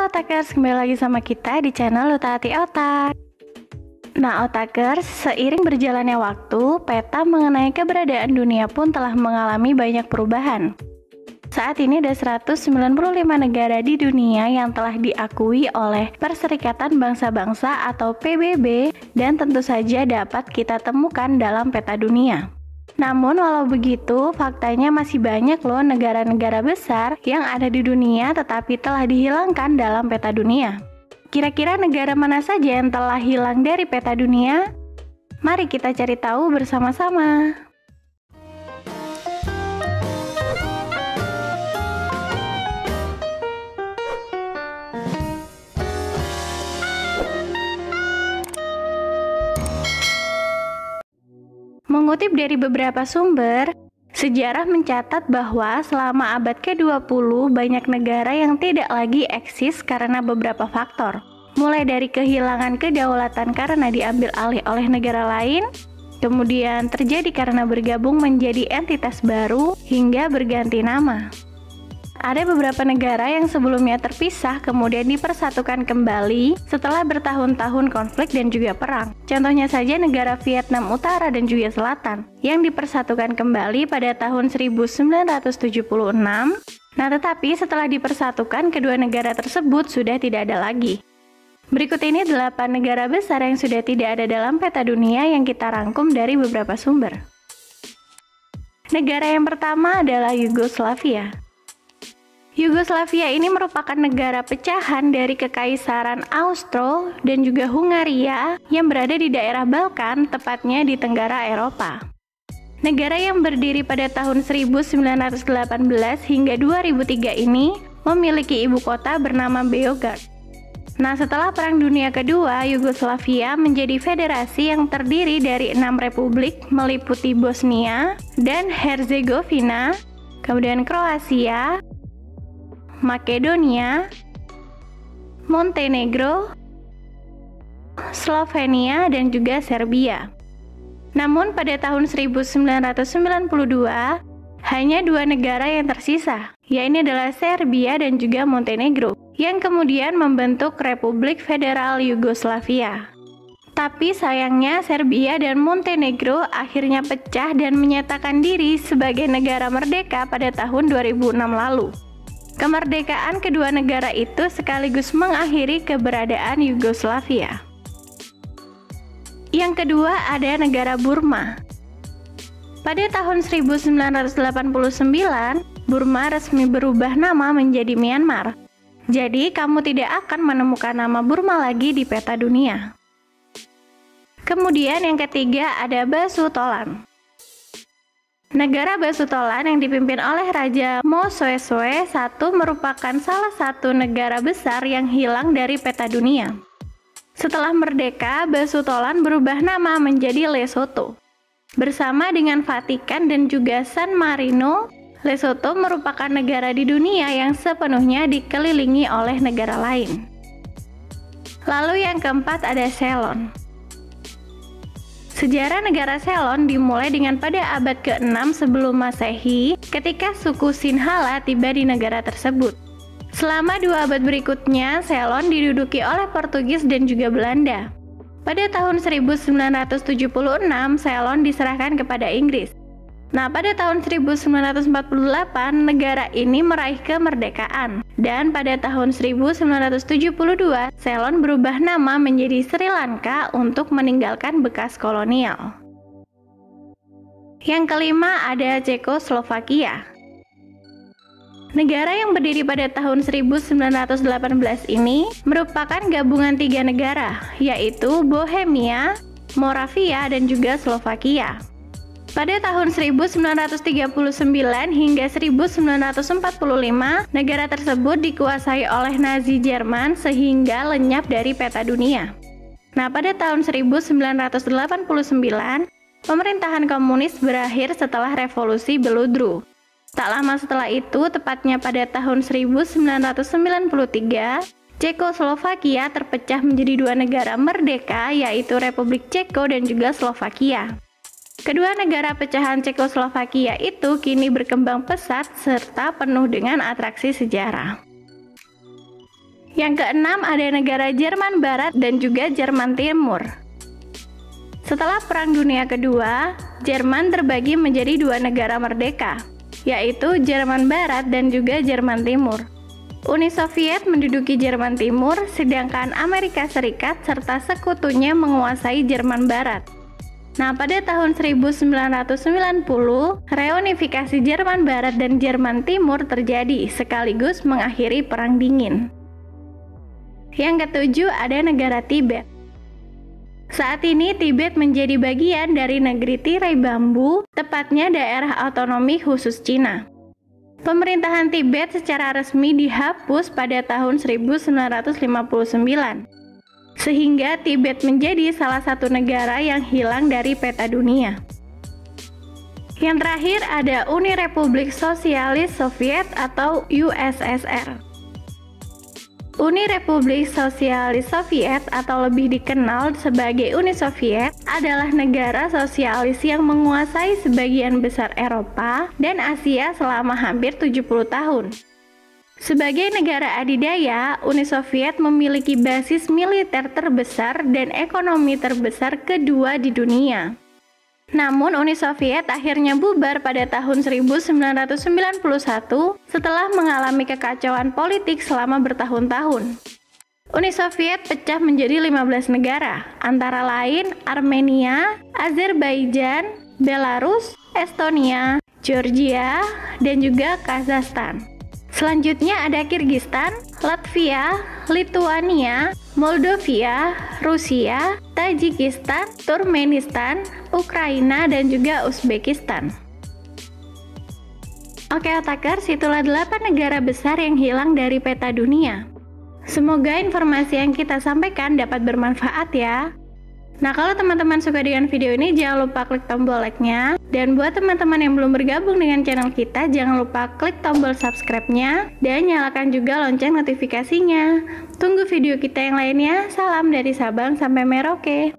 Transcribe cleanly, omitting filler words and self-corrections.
Halo Otakers, kembali lagi sama kita di channel Taati Otak. Nah Otakers, seiring berjalannya waktu, peta mengenai keberadaan dunia pun telah mengalami banyak perubahan. Saat ini ada 195 negara di dunia yang telah diakui oleh Perserikatan Bangsa-Bangsa atau PBB dan tentu saja dapat kita temukan dalam peta dunia. Namun walau begitu, faktanya masih banyak loh negara-negara besar yang ada di dunia tetapi telah dihilangkan dalam peta dunia. Kira-kira negara mana saja yang telah hilang dari peta dunia? Mari kita cari tahu bersama-sama. Mengutip dari beberapa sumber, sejarah mencatat bahwa selama abad ke-20 banyak negara yang tidak lagi eksis karena beberapa faktor. Mulai dari kehilangan kedaulatan karena diambil alih oleh negara lain, kemudian terjadi karena bergabung menjadi entitas baru, hingga berganti nama. Ada beberapa negara yang sebelumnya terpisah kemudian dipersatukan kembali setelah bertahun-tahun konflik dan juga perang. Contohnya saja negara Vietnam Utara dan juga Selatan yang dipersatukan kembali pada tahun 1976. Nah, tetapi setelah dipersatukan kedua negara tersebut sudah tidak ada lagi. Berikut ini 8 negara besar yang sudah tidak ada dalam peta dunia yang kita rangkum dari beberapa sumber. Negara yang pertama adalah Yugoslavia. Yugoslavia ini merupakan negara pecahan dari Kekaisaran Austro dan juga Hungaria yang berada di daerah Balkan, tepatnya di Tenggara Eropa. Negara yang berdiri pada tahun 1918 hingga 2003 ini memiliki ibu kota bernama Beograd. Nah, setelah Perang Dunia Kedua, Yugoslavia menjadi federasi yang terdiri dari 6 republik meliputi Bosnia dan Herzegovina, kemudian Kroasia, Makedonia, Montenegro, Slovenia, dan juga Serbia. Namun pada tahun 1992, hanya 2 negara yang tersisa, yaitu adalah Serbia dan juga Montenegro, yang kemudian membentuk Republik Federal Yugoslavia. Tapi sayangnya Serbia dan Montenegro akhirnya pecah dan menyatakan diri sebagai negara merdeka pada tahun 2006 lalu. Kemerdekaan kedua negara itu sekaligus mengakhiri keberadaan Yugoslavia. Yang kedua ada negara Burma. Pada tahun 1989, Burma resmi berubah nama menjadi Myanmar. Jadi kamu tidak akan menemukan nama Burma lagi di peta dunia. Kemudian yang ketiga ada Basutoland. Negara Basutoland yang dipimpin oleh Raja Moshoeshoe I merupakan salah satu negara besar yang hilang dari peta dunia. Setelah merdeka, Basutoland berubah nama menjadi Lesotho. Bersama dengan Vatikan dan juga San Marino, Lesotho merupakan negara di dunia yang sepenuhnya dikelilingi oleh negara lain. Lalu yang keempat ada Ceylon. Sejarah negara Ceylon dimulai dengan pada abad ke-6 sebelum Masehi ketika suku Sinhala tiba di negara tersebut. Selama 2 abad berikutnya, Ceylon diduduki oleh Portugis dan juga Belanda. Pada tahun 1976, Ceylon diserahkan kepada Inggris. Nah, pada tahun 1948, negara ini meraih kemerdekaan. Dan pada tahun 1972, Ceylon berubah nama menjadi Sri Lanka untuk meninggalkan bekas kolonial. Yang kelima ada Cekoslovakia. Negara yang berdiri pada tahun 1918 ini merupakan gabungan 3 negara, yaitu Bohemia, Moravia, dan juga Slovakia. Pada tahun 1939 hingga 1945, negara tersebut dikuasai oleh Nazi Jerman sehingga lenyap dari peta dunia. Nah, pada tahun 1989, pemerintahan komunis berakhir setelah revolusi Beludru. Tak lama setelah itu, tepatnya pada tahun 1993, Cekoslovakia terpecah menjadi 2 negara merdeka, yaitu Republik Ceko dan juga Slovakia. Kedua negara pecahan Cekoslovakia itu kini berkembang pesat serta penuh dengan atraksi sejarah. Yang keenam ada negara Jerman Barat dan juga Jerman Timur. Setelah Perang Dunia Kedua, Jerman terbagi menjadi dua negara merdeka, yaitu Jerman Barat dan juga Jerman Timur. Uni Soviet menduduki Jerman Timur, sedangkan Amerika Serikat serta sekutunya menguasai Jerman Barat. Nah, pada tahun 1990, reunifikasi Jerman Barat dan Jerman Timur terjadi, sekaligus mengakhiri Perang Dingin. Yang ketujuh ada negara Tibet. Saat ini Tibet menjadi bagian dari negeri tirai bambu, tepatnya daerah otonomi khusus Cina. Pemerintahan Tibet secara resmi dihapus pada tahun 1959, sehingga Tibet menjadi salah satu negara yang hilang dari peta dunia. Yang terakhir ada Uni Republik Sosialis Soviet atau USSR. Uni Republik Sosialis Soviet atau lebih dikenal sebagai Uni Soviet adalah negara sosialis yang menguasai sebagian besar Eropa dan Asia selama hampir 70 tahun. Sebagai negara adidaya, Uni Soviet memiliki basis militer terbesar dan ekonomi terbesar kedua di dunia. Namun Uni Soviet akhirnya bubar pada tahun 1991 setelah mengalami kekacauan politik selama bertahun-tahun. Uni Soviet pecah menjadi 15 negara, antara lain Armenia, Azerbaijan, Belarus, Estonia, Georgia, dan juga Kazakhstan. Selanjutnya ada Kirgistan, Latvia, Lituania, Moldovia, Rusia, Tajikistan, Turkmenistan, Ukraina, dan juga Uzbekistan. Oke otakers, itulah 8 negara besar yang hilang dari peta dunia. Semoga informasi yang kita sampaikan dapat bermanfaat ya. Nah, kalau teman-teman suka dengan video ini, jangan lupa klik tombol like-nya. Dan buat teman-teman yang belum bergabung dengan channel kita, jangan lupa klik tombol subscribe-nya dan nyalakan juga lonceng notifikasinya. Tunggu video kita yang lainnya. Salam dari Sabang sampai Merauke.